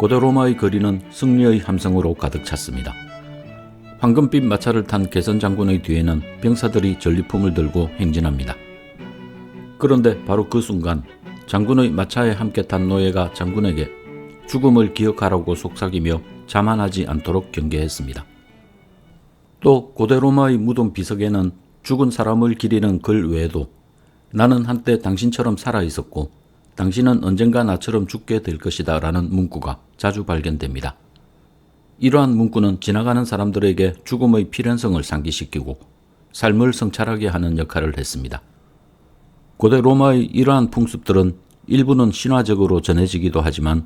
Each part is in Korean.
고대 로마의 거리는 승리의 함성으로 가득 찼습니다. 황금빛 마차를 탄 개선 장군의 뒤에는 병사들이 전리품을 들고 행진합니다. 그런데 바로 그 순간 장군의 마차에 함께 탄 노예가 장군에게 죽음을 기억하라고 속삭이며 자만하지 않도록 경계했습니다. 또 고대 로마의 무덤 비석에는 죽은 사람을 기리는 글 외에도 나는 한때 당신처럼 살아 있었고 당신은 언젠가 나처럼 죽게 될 것이다 라는 문구가 자주 발견됩니다. 이러한 문구는 지나가는 사람들에게 죽음의 필연성을 상기시키고 삶을 성찰하게 하는 역할을 했습니다. 고대 로마의 이러한 풍습들은 일부는 신화적으로 전해지기도 하지만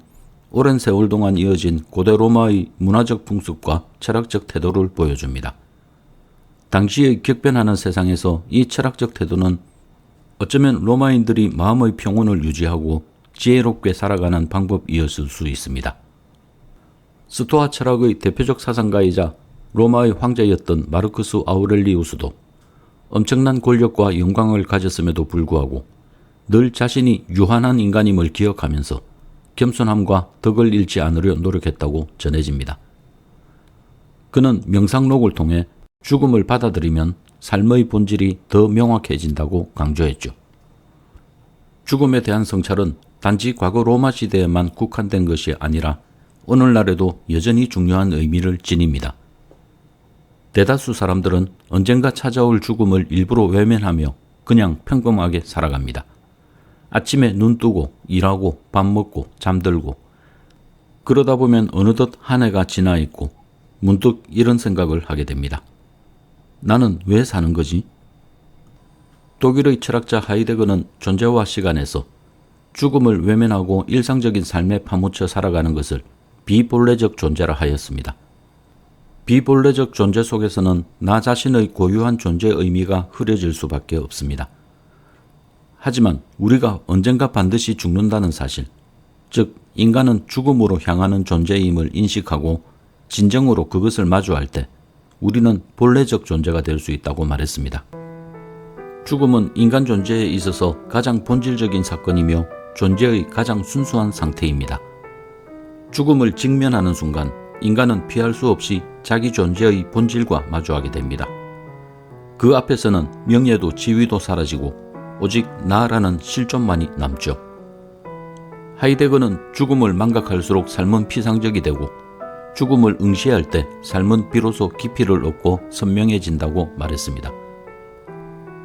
오랜 세월 동안 이어진 고대 로마의 문화적 풍습과 철학적 태도를 보여줍니다. 당시의 격변하는 세상에서 이 철학적 태도는 어쩌면 로마인들이 마음의 평온을 유지하고 지혜롭게 살아가는 방법이었을 수 있습니다. 스토아 철학의 대표적 사상가이자 로마의 황제였던 마르크스 아우렐리우스도 엄청난 권력과 영광을 가졌음에도 불구하고 늘 자신이 유한한 인간임을 기억하면서 겸손함과 덕을 잃지 않으려 노력했다고 전해집니다. 그는 명상록을 통해 죽음을 받아들이면 삶의 본질이 더 명확해진다고 강조했죠. 죽음에 대한 성찰은 단지 과거 로마 시대에만 국한된 것이 아니라 오늘날에도 여전히 중요한 의미를 지닙니다. 대다수 사람들은 언젠가 찾아올 죽음을 일부러 외면하며 그냥 평범하게 살아갑니다. 아침에 눈 뜨고 일하고 밥 먹고 잠들고 그러다 보면 어느덧 한 해가 지나 있고 문득 이런 생각을 하게 됩니다. 나는 왜 사는 거지? 독일의 철학자 하이데거는 존재와 시간에서 죽음을 외면하고 일상적인 삶에 파묻혀 살아가는 것을 비본래적 존재라 하였습니다. 비본래적 존재 속에서는 나 자신의 고유한 존재 의미가 흐려질 수밖에 없습니다. 하지만 우리가 언젠가 반드시 죽는다는 사실, 즉 인간은 죽음으로 향하는 존재임을 인식하고 진정으로 그것을 마주할 때 우리는 본래적 존재가 될 수 있다고 말했습니다. 죽음은 인간 존재에 있어서 가장 본질적인 사건이며 존재의 가장 순수한 상태입니다. 죽음을 직면하는 순간 인간은 피할 수 없이 자기 존재의 본질과 마주하게 됩니다. 그 앞에서는 명예도 지위도 사라지고 오직 나라는 실존만이 남죠. 하이데거는 죽음을 망각할수록 삶은 피상적이 되고 죽음을 응시할 때 삶은 비로소 깊이를 얻고 선명해진다고 말했습니다.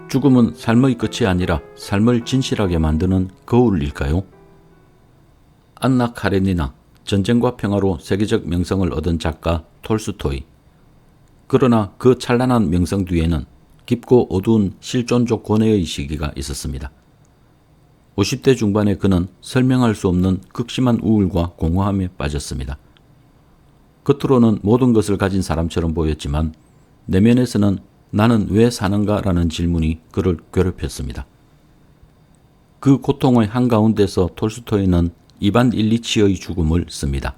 죽음은 삶의 끝이 아니라 삶을 진실하게 만드는 거울일까요? 안나 카레니나, 전쟁과 평화로 세계적 명성을 얻은 작가 톨스토이. 그러나 그 찬란한 명성 뒤에는 깊고 어두운 실존적 고뇌의 시기가 있었습니다. 50대 중반에 그는 설명할 수 없는 극심한 우울과 공허함에 빠졌습니다. 겉으로는 모든 것을 가진 사람처럼 보였지만 내면에서는 나는 왜 사는가라는 질문이 그를 괴롭혔습니다. 그 고통의 한가운데서 톨스토이는 이반 일리치의 죽음을 씁니다.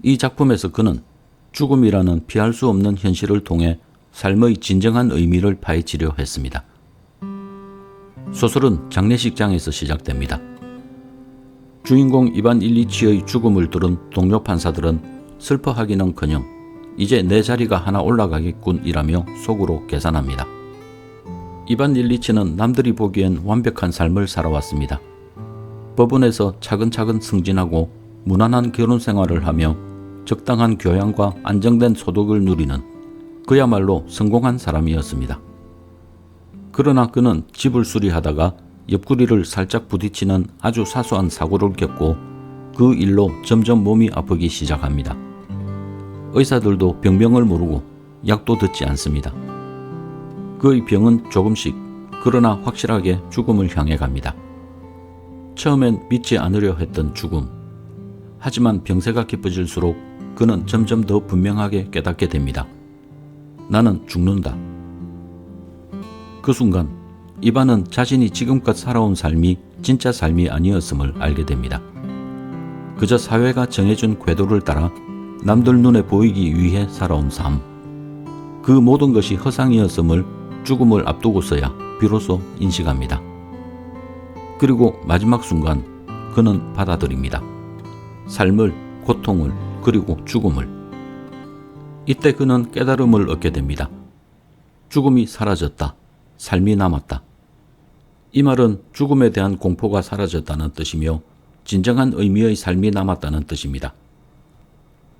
이 작품에서 그는 죽음이라는 피할 수 없는 현실을 통해 삶의 진정한 의미를 파헤치려 했습니다. 소설은 장례식장에서 시작됩니다. 주인공 이반 일리치의 죽음을 들은 동료 판사들은 슬퍼하기는커녕 이제 내 자리가 하나 올라가겠군이라며 속으로 계산합니다. 이반 일리치는 남들이 보기엔 완벽한 삶을 살아왔습니다. 법원에서 차근차근 승진하고 무난한 결혼 생활을 하며 적당한 교양과 안정된 소득을 누리는 그야말로 성공한 사람이었습니다. 그러나 그는 집을 수리하다가 옆구리를 살짝 부딪히는 아주 사소한 사고를 겪고 그 일로 점점 몸이 아프기 시작합니다. 의사들도 병명을 모르고 약도 듣지 않습니다. 그의 병은 조금씩 그러나 확실하게 죽음을 향해 갑니다. 처음엔 믿지 않으려 했던 죽음. 하지만 병세가 깊어질수록 그는 점점 더 분명하게 깨닫게 됩니다. 나는 죽는다. 그 순간 이반은 자신이 지금껏 살아온 삶이 진짜 삶이 아니었음을 알게 됩니다. 그저 사회가 정해준 궤도를 따라 남들 눈에 보이기 위해 살아온 삶. 그 모든 것이 허상이었음을 죽음을 앞두고서야 비로소 인식합니다. 그리고 마지막 순간 그는 받아들입니다. 삶을 고통을, 그리고 죽음을. 이때 그는 깨달음을 얻게 됩니다. 죽음이 사라졌다. 삶이 남았다. 이 말은 죽음에 대한 공포가 사라졌다는 뜻이며 진정한 의미의 삶이 남았다는 뜻입니다.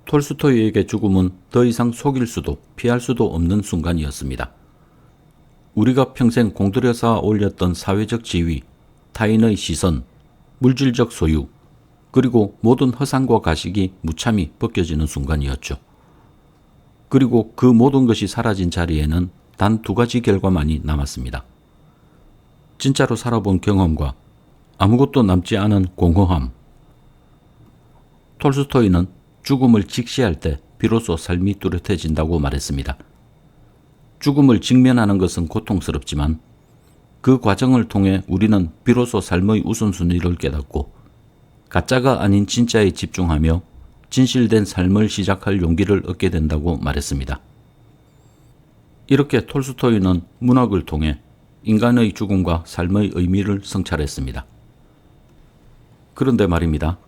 톨스토이에게 죽음은 더 이상 속일 수도 피할 수도 없는 순간이었습니다. 우리가 평생 공들여 쌓아 올렸던 사회적 지위, 타인의 시선, 물질적 소유, 그리고 모든 허상과 가식이 무참히 벗겨지는 순간이었죠. 그리고 그 모든 것이 사라진 자리에는 단 2가지 결과만이 남았습니다. 진짜로 살아본 경험과 아무것도 남지 않은 공허함. 톨스토이는 죽음을 직시할 때 비로소 삶이 뚜렷해진다고 말했습니다. 죽음을 직면하는 것은 고통스럽지만 그 과정을 통해 우리는 비로소 삶의 우선순위를 깨닫고 가짜가 아닌 진짜에 집중하며 진실된 삶을 시작할 용기를 얻게 된다고 말했습니다. 이렇게 톨스토이는 문학을 통해 인간의 죽음과 삶의 의미를 성찰했습니다. 그런데 말입니다.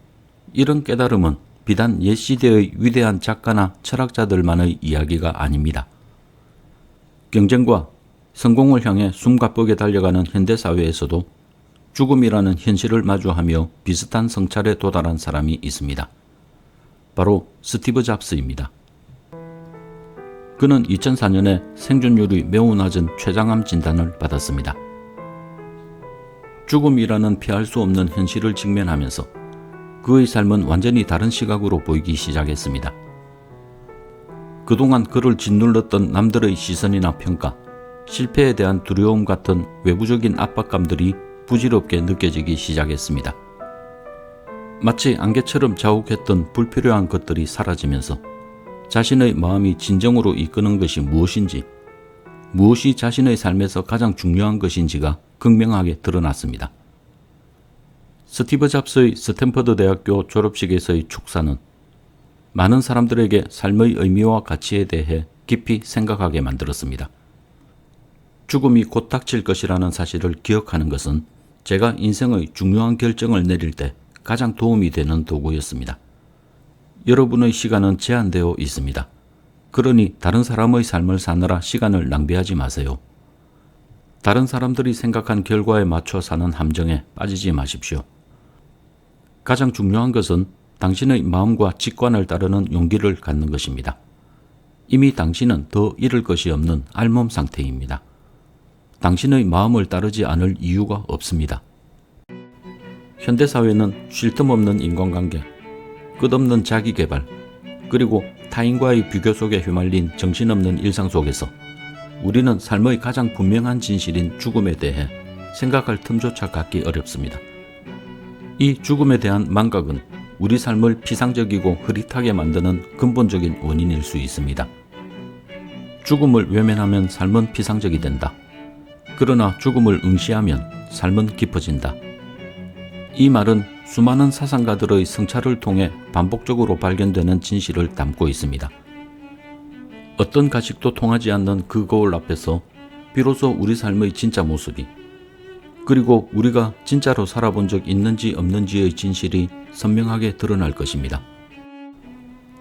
이런 깨달음은 비단 옛 시대의 위대한 작가나 철학자들만의 이야기가 아닙니다. 경쟁과 성공을 향해 숨가쁘게 달려가는 현대사회에서도 죽음이라는 현실을 마주하며 비슷한 성찰에 도달한 사람이 있습니다. 바로 스티브 잡스입니다. 그는 2004년에 생존율이 매우 낮은 췌장암 진단을 받았습니다. 죽음이라는 피할 수 없는 현실을 직면하면서 그의 삶은 완전히 다른 시각으로 보이기 시작했습니다. 그동안 그를 짓눌렀던 남들의 시선이나 평가, 실패에 대한 두려움 같은 외부적인 압박감들이 부질없게 느껴지기 시작했습니다. 마치 안개처럼 자욱했던 불필요한 것들이 사라지면서 자신의 마음이 진정으로 이끄는 것이 무엇인지, 무엇이 자신의 삶에서 가장 중요한 것인지가 극명하게 드러났습니다. 스티브 잡스의 스탠퍼드 대학교 졸업식에서의 축사는 많은 사람들에게 삶의 의미와 가치에 대해 깊이 생각하게 만들었습니다. 죽음이 곧 닥칠 것이라는 사실을 기억하는 것은 제가 인생의 중요한 결정을 내릴 때 가장 도움이 되는 도구였습니다. 여러분의 시간은 제한되어 있습니다. 그러니 다른 사람의 삶을 사느라 시간을 낭비하지 마세요. 다른 사람들이 생각한 결과에 맞춰 사는 함정에 빠지지 마십시오. 가장 중요한 것은 당신의 마음과 직관을 따르는 용기를 갖는 것입니다. 이미 당신은 더 잃을 것이 없는 알몸 상태입니다. 당신의 마음을 따르지 않을 이유가 없습니다. 현대사회는 쉴 틈 없는 인간관계, 끝없는 자기개발, 그리고 타인과의 비교 속에 휘말린 정신없는 일상 속에서 우리는 삶의 가장 분명한 진실인 죽음에 대해 생각할 틈조차 갖기 어렵습니다. 이 죽음에 대한 망각은 우리 삶을 피상적이고 흐릿하게 만드는 근본적인 원인일 수 있습니다. 죽음을 외면하면 삶은 피상적이 된다. 그러나 죽음을 응시하면 삶은 깊어진다. 이 말은 수많은 사상가들의 성찰을 통해 반복적으로 발견되는 진실을 담고 있습니다. 어떤 가식도 통하지 않는 그 거울 앞에서 비로소 우리 삶의 진짜 모습이, 그리고 우리가 진짜로 살아본 적 있는지 없는지의 진실이 선명하게 드러날 것입니다.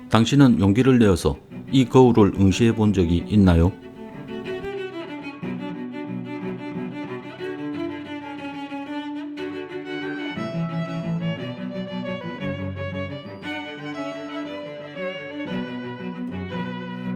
당신은 용기를 내어서 이 거울을 응시해 본 적이 있나요?